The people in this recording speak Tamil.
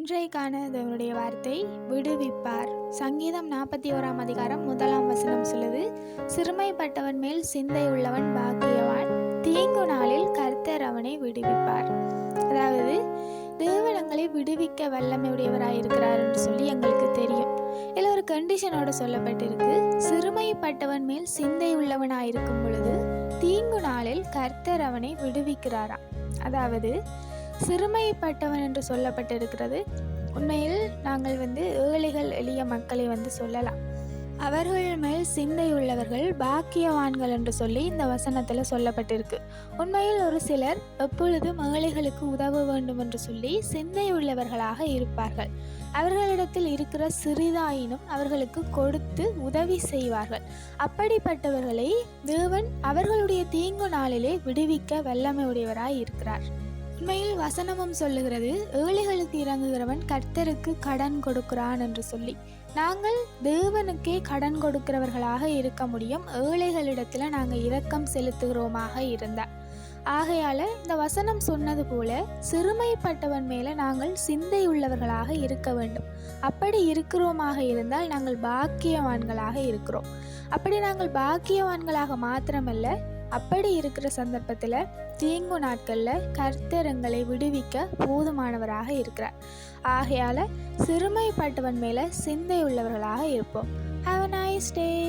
இன்றைக்கான தேவனுடைய வார்த்தை விடுவிப்பார். சங்கீதம் 41 அதிகாரம் 1 சொல்லுது, சிறுமைப்பட்டவன் மேல் சிந்தை உள்ளவன் பாக்கியவான், தீங்கு நாளில் கர்த்தர் அவனை விடுவிப்பார். அதாவது தேவனங்களை விடுவிக்க வல்லமையுடையவராக இருக்கிறார் என்று சொல்லி எங்களுக்கு தெரியும். இதில் ஒரு கண்டிஷனோட சொல்லப்பட்டிருக்கு, சிறுமைப்பட்டவன் மேல் சிந்தை உள்ளவனாயிருக்கும் பொழுது தீங்கு நாளில் கர்த்தர் அவனை விடுவிக்கிறாராம். அதாவது சிறுமைப்பட்டவன் என்று சொல்லப்பட்டிருக்கிறது. உண்மையில் நாங்கள் ஏழைகள் எளிய மக்களை சொல்லலாம். அவர்கள் மேல் சிந்தை உள்ளவர்கள் பாக்கியவான்கள் என்று சொல்லி இந்த வசனத்தில் சொல்லப்பட்டிருக்கு. உண்மையில் ஒரு சிலர் எப்பொழுதும் ஏழைகளுக்கு உதவ வேண்டும் என்று சொல்லி சிந்தை உள்ளவர்களாக இருப்பார்கள். அவர்களிடத்தில் இருக்கிற சிறிதாயினும் அவர்களுக்கு கொடுத்து உதவி செய்வார்கள். அப்படிப்பட்டவர்களை தேவன் அவர்களுடைய தீங்கு நாளிலே விடுவிக்க வல்லமை உடையவராய் இருக்கிறார். உண்மையில் வசனமும் சொல்லுகிறது, ஏழைகளுக்கு இறங்குகிறவன் கர்த்தருக்கு கடன் கொடுக்கிறான் என்று சொல்லி. நாங்கள் தேவனுக்கே கடன் கொடுக்கிறவர்களாக இருக்க முடியும், ஏழைகளிடத்தில் நாங்கள் இரக்கம் செலுத்துகிறோமாக இருந்தால். ஆகையால் இந்த வசனம் சொன்னது போல சிறுமைப்பட்டவன் மேலே நாங்கள் சிந்தை உள்ளவர்களாக இருக்க வேண்டும். அப்படி இருக்கிறோமாக இருந்தால் நாங்கள் பாக்கியவான்களாக இருக்கிறோம். அப்படி நாங்கள் பாக்கியவான்களாக மாத்திரமல்ல, அப்படி இருக்கிற சந்தர்ப்பத்தில் தீங்கு நாட்களில் கர்த்தர் எங்களை விடுவிக்க போதுமானவராக இருக்கிறார். ஆகையால் சிறுமைப்பட்டவன் மேலே சிந்தை உள்ளவர்களாக இருப்போம். Have a nice day.